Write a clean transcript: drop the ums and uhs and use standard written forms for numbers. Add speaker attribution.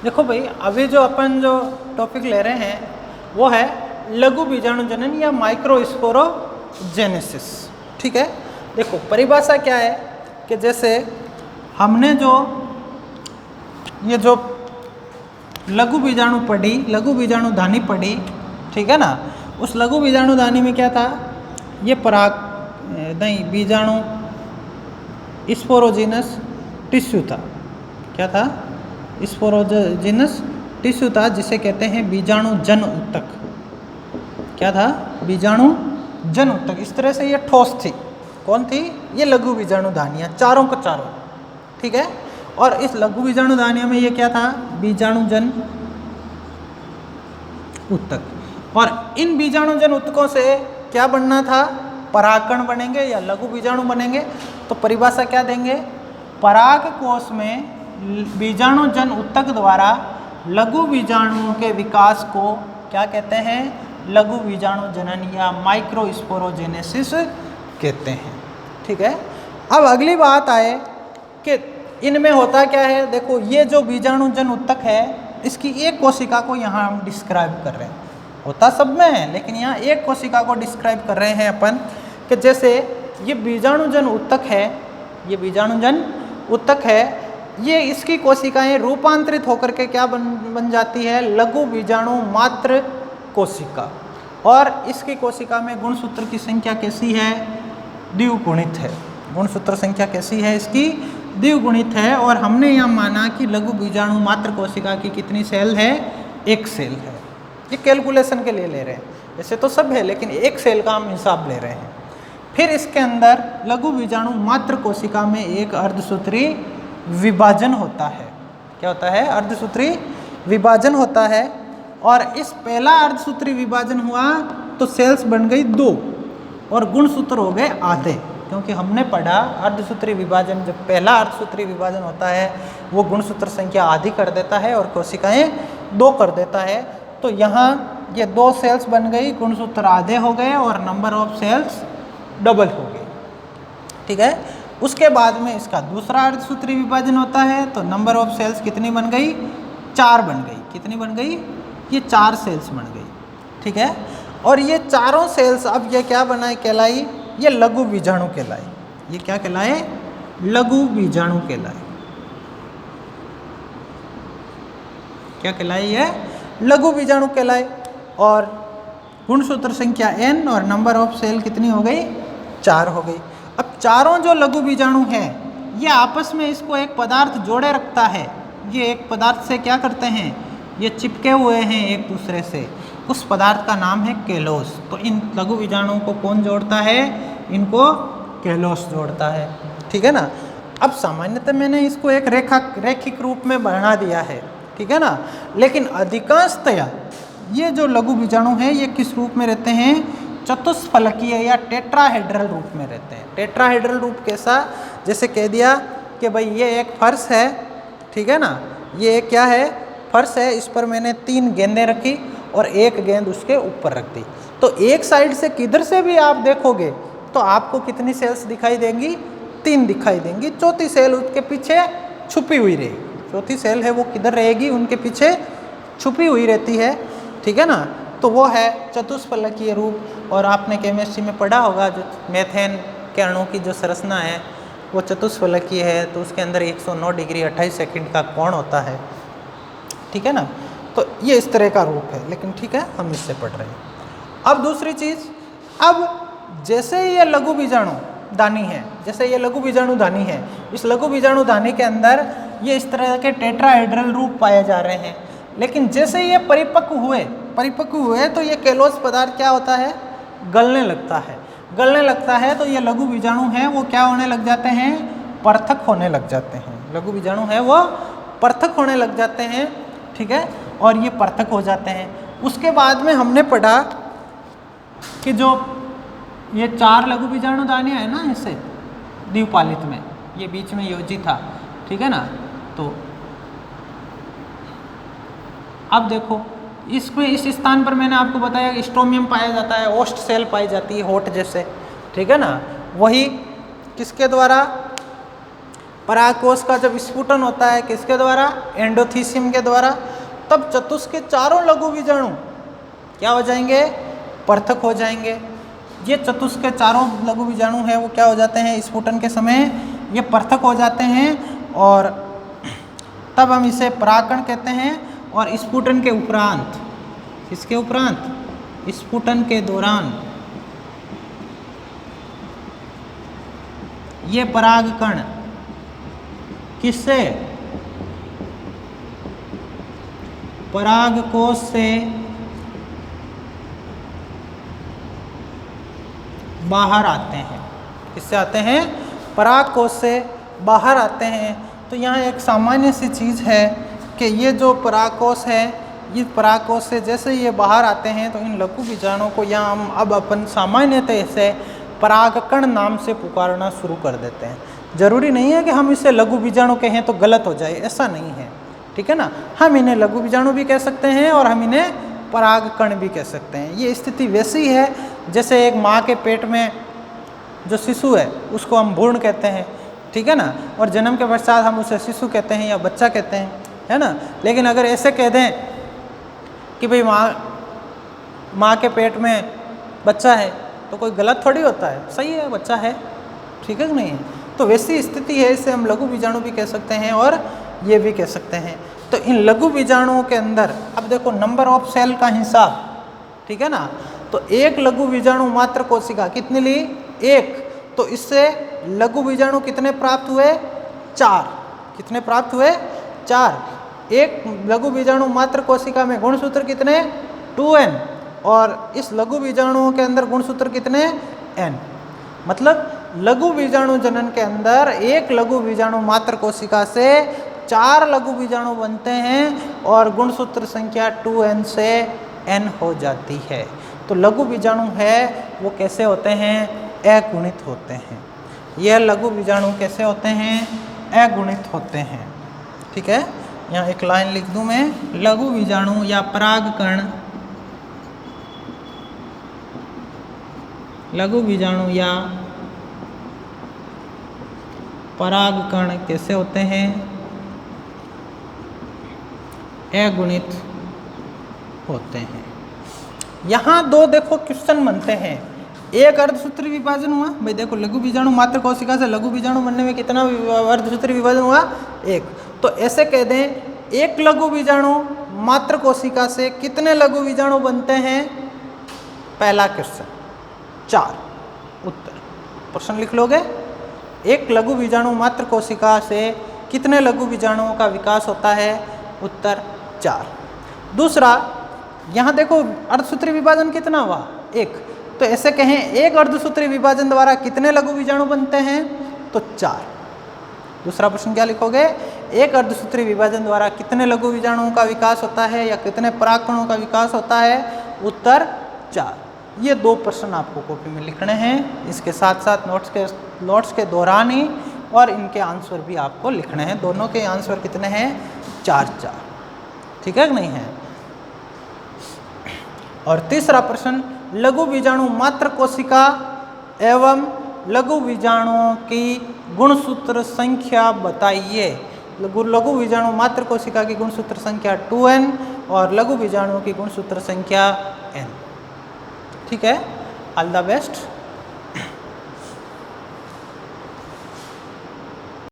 Speaker 1: देखो भाई, अभी जो अपन जो टॉपिक ले रहे हैं वो है लघु बीजाणु जनन या माइक्रोस्पोरोजेनेसिस। ठीक है, देखो परिभाषा क्या है कि जैसे हमने जो ये जो लघु बीजाणु पढ़ी, लघु बीजाणु धानी पढ़ी, ठीक है ना, उस लघु बीजाणु धानी में क्या था, ये पराग नहीं बीजाणु स्पोरोजिनस टिश्यू था। क्या था? स्पोरोजिनस टिश्यू था, जिसे कहते हैं बीजाणु जन ऊतक। क्या था? बीजाणु जन ऊतक। इस तरह से ये ठोस थी। कौन थी? ये लघु बीजाणु धानियाँ, चारों को चारों। ठीक है, और इस लघु बीजाणु धानियों में ये क्या था? बीजाणु जन ऊतक। और इन बीजाणु जन ऊतकों से क्या बनना था? परागकण बनेंगे या लघु बीजाणु बनेंगे। तो परिभाषा क्या देंगे? पराग कोश में बीजाणु जन ऊतक द्वारा लघु बीजाणुओं के विकास को क्या कहते हैं? लघु बीजाणु जनन या माइक्रोस्पोरोजेनेसिस कहते हैं। ठीक है, अब अगली बात आए कि इनमें होता क्या है। देखो, ये जो बीजाणु जन ऊतक है, इसकी एक कोशिका को यहाँ हम डिस्क्राइब कर रहे हैं। होता सब में है, लेकिन यहाँ एक कोशिका को डिस्क्राइब कर रहे हैं अपन कि जैसे ये बीजाणु जन ऊतक है, ये बीजाणु जन ऊतक है, ये इसकी कोशिकाएं रूपांतरित होकर के क्या बन जाती है? लघु बीजाणु मात्र कोशिका। और इसकी कोशिका में गुणसूत्र की संख्या कैसी है? द्विगुणित है। गुणसूत्र संख्या कैसी है इसकी? द्विगुणित है। और हमने यह माना कि लघु बीजाणु मात्र कोशिका की कितनी सेल है? एक सेल है। ये कैलकुलेशन के लिए ले रहे हैं, वैसे तो सब है, लेकिन एक सेल का हम हिसाब ले रहे हैं। फिर इसके अंदर लघु बीजाणु मात्र कोशिका में एक अर्धसूत्री विभाजन होता है। क्या होता है? अर्धसूत्री विभाजन होता है। और इस पहला अर्धसूत्री विभाजन हुआ तो सेल्स बन गई 2 और गुणसूत्र हो गए आधे, क्योंकि हमने पढ़ा अर्धसूत्री विभाजन, जब पहला अर्धसूत्री विभाजन होता है वो गुणसूत्र संख्या आधी कर देता है और कोशिकाएं 2 कर देता है। तो यहाँ ये 2 सेल्स बन गई, गुणसूत्र आधे हो गए और नंबर ऑफ सेल्स डबल हो गई। ठीक है, उसके बाद में इसका दूसरा अर्धसूत्री विभाजन होता है तो नंबर ऑफ सेल्स कितनी बन गई? 4 बन गई। कितनी बन गई? ये 4 सेल्स बन गई। ठीक है, और ये चारों सेल्स अब ये क्या बनाए कहलाई? ये लघु बीजाणु कहलाए। ये क्या कहलाए? लघु बीजाणु कहलाए। क्या कहलाए? ये लघु बीजाणु कहलाए। और गुणसूत्र संख्या n और नंबर ऑफ सेल कितनी हो गई? 4 हो गई। अब चारों जो लघु बीजाणु हैं ये आपस में इसको एक पदार्थ जोड़े रखता है। ये एक पदार्थ से क्या करते हैं? ये चिपके हुए हैं एक दूसरे से। उस पदार्थ का नाम है केलोस। तो इन लघु बीजाणुओं को कौन जोड़ता है? इनको केलोस जोड़ता है। ठीक है ना। अब सामान्यतः मैंने इसको एक रैखिक रूप में बना दिया है, ठीक है ना, लेकिन अधिकांशतया ये जो लघु बीजाणु हैं ये किस रूप में रहते हैं? चतुष्फलकीय या टेट्राहेड्रल रूप में रहते हैं। टेट्राहेड्रल रूप कैसा? जैसे कह दिया कि भाई ये एक फर्श है, ठीक है ना, ये क्या है? फर्श है, इस पर मैंने 3 गेंदें रखी और एक गेंद उसके ऊपर रख दी। तो एक साइड से किधर से भी आप देखोगे तो आपको कितनी सेल्स दिखाई देंगी? 3 दिखाई देंगी। चौथी सेल उसके पीछे छुपी हुई रहेगी। चौथी सेल है वो किधर रहेगी? उनके पीछे छुपी हुई रहती है। ठीक है ना। तो वो है चतुष्फलकीय रूप। और आपने केमिस्ट्री में पढ़ा होगा जो मेथेन के अणु की जो संरचना है वो चतुष्फलकीय है, तो उसके अंदर 109 डिग्री 28 सेकंड का कोण होता है। ठीक है ना। तो ये इस तरह का रूप है, लेकिन ठीक है हम इससे पढ़ रहे हैं। अब दूसरी चीज़, अब जैसे ये लघु बीजाणु दानी है, जैसे ये लघु बीजाणु दानी है, इस लघु बीजाणु दानी के अंदर ये इस तरह के टेट्राहेड्रल रूप पाए जा रहे हैं। लेकिन जैसे ये परिपक्व हुए तो ये केलोस पदार्थ क्या होता है? गलने लगता है। गलने लगता है तो ये लघु बीजाणु हैं वो क्या होने लग जाते हैं? पृथक होने लग जाते हैं। लघु बीजाणु है वो पृथक होने लग जाते हैं। ठीक है, और ये पृथक हो जाते हैं। उसके बाद में हमने पढ़ा कि जो ये 4 लघु बीजाणु दानियाँ है ना, इससे द्विपालित में ये बीच में योजी था, ठीक है ना। तो अब देखो इसमें इस स्थान पर मैंने आपको बताया कि स्ट्रोमियम पाया जाता है, ओस्ट सेल पाई जाती है होठ जैसे, ठीक है ना। वही किसके द्वारा? परागकोश का जब स्फुटन होता है किसके द्वारा? एंडोथीसियम के द्वारा, तब चतुष के चारों लघु बीजाणु क्या हो जाएंगे? पृथक हो जाएंगे। ये चतुष के चारों लघु बीजाणु हैं वो क्या हो जाते हैं? स्फुटन के समय ये पृथक हो जाते हैं और तब हम इसे परागकण कहते हैं। और स्फुटन के उपरांत, इसके उपरांत स्फुटन के दौरान ये परागकण किससे? परागकोश से बाहर आते हैं। किससे आते हैं? परागकोश से बाहर आते हैं। तो यहाँ एक सामान्य सी चीज़ है कि ये जो परागकोश है, ये परागकोश से जैसे ये बाहर आते हैं तो इन लघु बीजाणुओं को यहाँ हम अब अपन सामान्यतः से परागकण नाम से पुकारना शुरू कर देते हैं। जरूरी नहीं है कि हम इसे लघु बीजाणु कहें तो गलत हो जाए, ऐसा नहीं है, ठीक है ना। हम इन्हें लघु बीजाणु भी कह सकते हैं और हम इन्हें परागकण भी कह सकते हैं। ये स्थिति वैसी है जैसे एक माँ के पेट में जो शिशु है उसको हम भ्रूण कहते हैं, ठीक है ना, और जन्म के पश्चात हम उसे शिशु कहते हैं या बच्चा कहते हैं, है ना। लेकिन अगर ऐसे कह दें कि भाई माँ के पेट में बच्चा है तो कोई गलत थोड़ी होता है, सही है, बच्चा है, ठीक है कि नहीं। तो वैसी स्थिति है, इसे हम लघु बीजाणु भी कह सकते हैं और ये भी कह सकते हैं। तो इन लघु बीजाणुओं के अंदर अब देखो नंबर ऑफ सेल का हिसाब, ठीक है ना। तो एक लघु बीजाणु मात्र कोशिका कितनी ली? एक। तो इससे लघु बीजाणु कितने प्राप्त हुए? 4। कितने प्राप्त हुए? 4। एक लघु बीजाणु मात्र कोशिका में गुणसूत्र कितने? 2n। और इस लघु बीजाणुओं के अंदर गुणसूत्र कितने? n। मतलब लघु बीजाणु जनन के अंदर एक लघु बीजाणु मात्र कोशिका से 4 लघु बीजाणु बनते हैं और गुणसूत्र संख्या 2n से n हो जाती है। तो लघु बीजाणु है वो कैसे होते हैं? अगुणित होते हैं। यह लघु बीजाणु कैसे होते हैं? अगुणित होते हैं, ठीक है। यहाँ एक लाइन लिख दूं मैं, लघु बीजाणु या परागकण, लघु बीजाणु या परागकण कैसे होते हैं? अगुणित होते हैं। यहाँ दो देखो क्वेश्चन बनते हैं। एक अर्धसूत्री विभाजन हुआ, भाई देखो लघु बीजाणु मात्र कोशिका से लघु बीजाणु बनने में कितना अर्धसूत्री विभाजन हुआ? 1। तो ऐसे कह दें एक लघु बीजाणु मात्र कोशिका से कितने लघु बीजाणु बनते हैं? पहला क्वेश्चन 4। उत्तर प्रश्न लिख लोगे। एक लघु बीजाणु मात्र कोशिका से कितने लघु बीजाणुओं का विकास होता है? उत्तर 4। दूसरा, यहाँ देखो अर्धसूत्री विभाजन कितना हुआ? 1। तो ऐसे कहें एक अर्धसूत्री विभाजन द्वारा कितने लघु बीजाणु बनते हैं? तो 4। दूसरा प्रश्न क्या लिखोगे? एक अर्धसूत्री विभाजन द्वारा कितने लघु बीजाणुओं का विकास होता है या कितने परागकणों का विकास होता है? उत्तर 4। ये 2 प्रश्न आपको कॉपी में लिखने हैं। इसके साथ साथ नोट्स के दौरान ही और इनके आंसर भी आपको लिखने हैं। दोनों के आंसर कितने हैं? 4-4, ठीक है कि नहीं है। और तीसरा प्रश्न, लघु बीजाणु मात्र कोशिका एवं लघु बीजाणुओं की गुणसूत्र संख्या बताइए। लघु बीजाणु मात्र कोशिका की गुणसूत्र संख्या 2n और लघु बीजाणुओं की गुणसूत्र संख्या n, ठीक है। All the best.